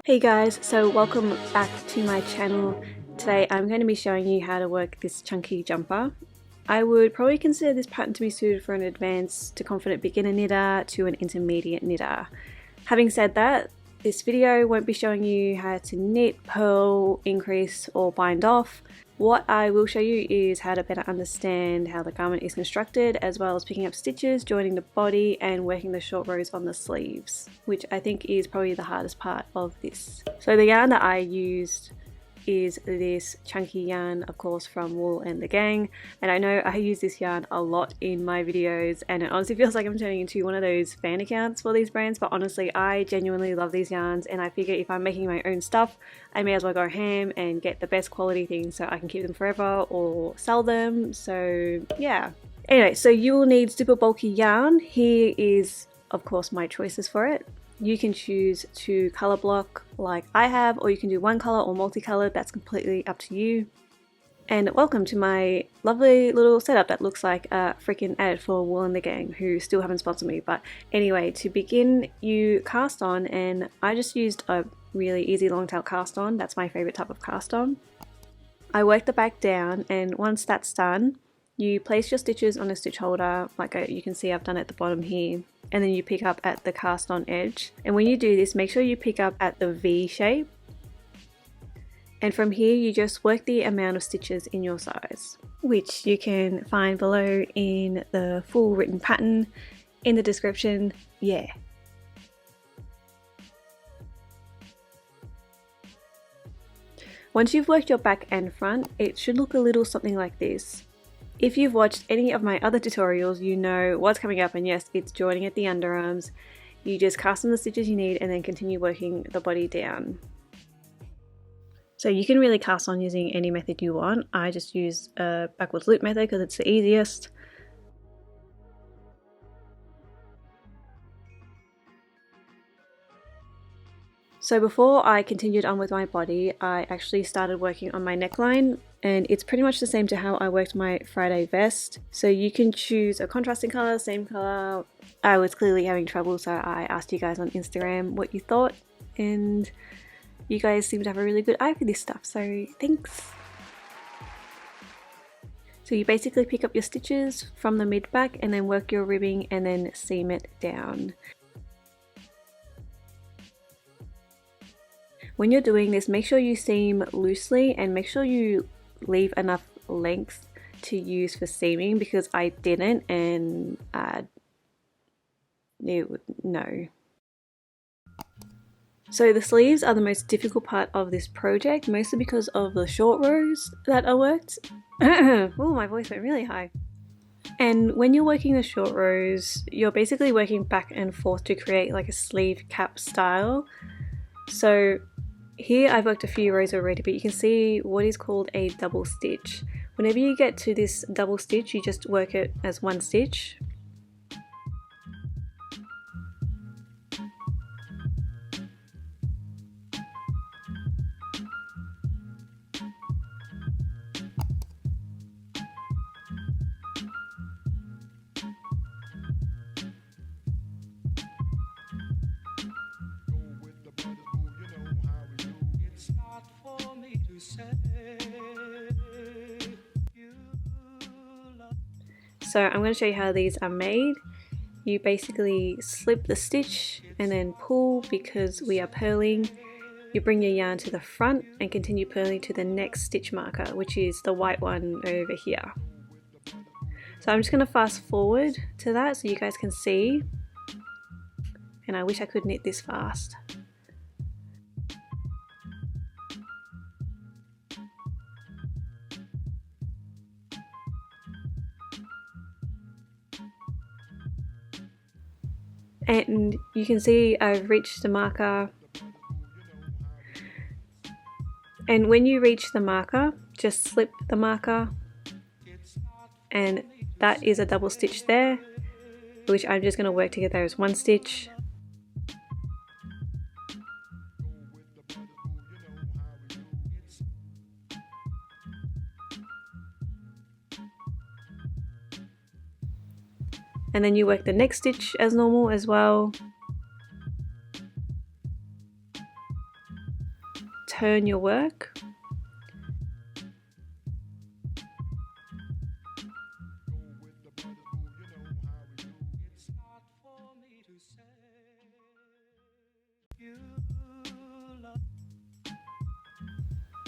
Hey guys, so welcome back to my channel. Today I'm going to be showing you how to work this chunky jumper. I would probably consider this pattern to be suited for an advanced to confident beginner knitter to an intermediate knitter. Having said that, this video won't be showing you how to knit, purl, increase or bind off. What I will show you is how to better understand how the garment is constructed, as well as picking up stitches, joining the body and working the short rows on the sleeves, which I think is probably the hardest part of this. So the yarn that I used is this chunky yarn, of course, from Wool and the Gang, and I know I use this yarn a lot in my videos and it honestly feels like I'm turning into one of those fan accounts for these brands, but honestly I genuinely love these yarns and I figure if I'm making my own stuff I may as well go ham and get the best quality things so I can keep them forever or sell them. So yeah, anyway, so you will need super bulky yarn. Here is of course my choices for it. You can choose to color block like I have, or you can do one color or multicolored, that's completely up to you. And welcome to my lovely little setup that looks like a freaking ad for Wool and the Gang, who still haven't sponsored me. But anyway, to begin you cast on, and I just used a really easy long tail cast on. That's my favorite type of cast on. I work the back down, and once that's done, you place your stitches on a stitch holder, like you can see I've done at the bottom here, and then you pick up at the cast on edge. And when you do this, make sure you pick up at the V shape. And from here you just work the amount of stitches in your size, which you can find below in the full written pattern in the description. Yeah. Once you've worked your back and front, it should look a little something like this. If you've watched any of my other tutorials, you know what's coming up, and yes, it's joining at the underarms. You just cast on the stitches you need and then continue working the body down. So you can really cast on using any method you want. I just use a backwards loop method because it's the easiest. So before I continued on with my body, I actually started working on my neckline, and it's pretty much the same to how I worked my Friday vest. So you can choose a contrasting color, same color. I was clearly having trouble, so I asked you guys on Instagram what you thought, and you guys seem to have a really good eye for this stuff, so thanks. So you basically pick up your stitches from the mid back and then work your ribbing and then seam it down. When you're doing this, make sure you seam loosely and make sure you leave enough length to use for seaming, because I didn't, and no. So the sleeves are the most difficult part of this project, mostly because of the short rows that are worked. Oh, my voice went really high. And when you're working the short rows, you're basically working back and forth to create like a sleeve cap style. So here I've worked a few rows already, but you can see what is called a double stitch. Whenever you get to this double stitch, you just work it as one stitch. So I'm going to show you how these are made. You basically slip the stitch and then pull because we are purling. You bring your yarn to the front and continue purling to the next stitch marker, which is the white one over here. So I'm just going to fast forward to that so you guys can see. And I wish I could knit this fast. And you can see I've reached the marker, and when you reach the marker, just slip the marker, and that is a double stitch there, which I'm just going to work together as one stitch. and then you work the next stitch as normal as well. turn your work.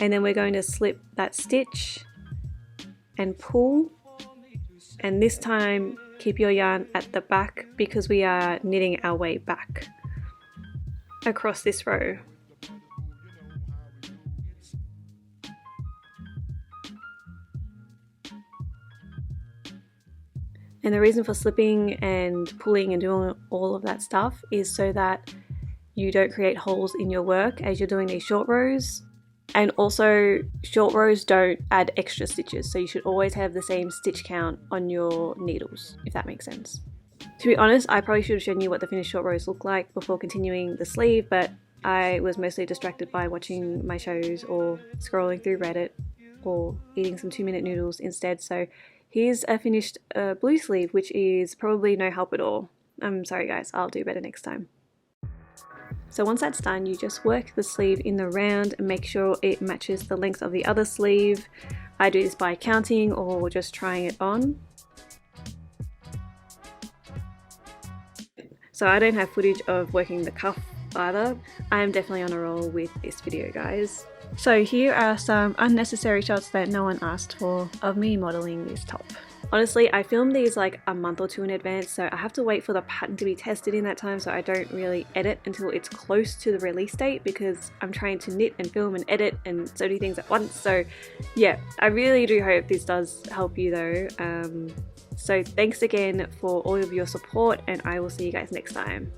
And then we're going to slip that stitch and pull, and this time keep your yarn at the back because we are knitting our way back across this row. And the reason for slipping and pulling and doing all of that stuff is so that you don't create holes in your work as you're doing these short rows. And also, short rows don't add extra stitches, so you should always have the same stitch count on your needles, if that makes sense. To be honest, I probably should have shown you what the finished short rows look like before continuing the sleeve, but I was mostly distracted by watching my shows or scrolling through Reddit or eating some 2-minute noodles instead. So here's a finished blue sleeve, which is probably no help at all. I'm sorry guys, I'll do better next time. So once that's done, you just work the sleeve in the round and make sure it matches the length of the other sleeve. I do this by counting or just trying it on. So I don't have footage of working the cuff either. I am definitely on a roll with this video, guys. So here are some unnecessary shots that no one asked for of me modeling this top. Honestly, I filmed these like a month or two in advance, so I have to wait for the pattern to be tested in that time, so I don't really edit until it's close to the release date because I'm trying to knit and film and edit and so many things at once. So yeah, I really do hope this does help you though. So thanks again for all of your support, and I will see you guys next time.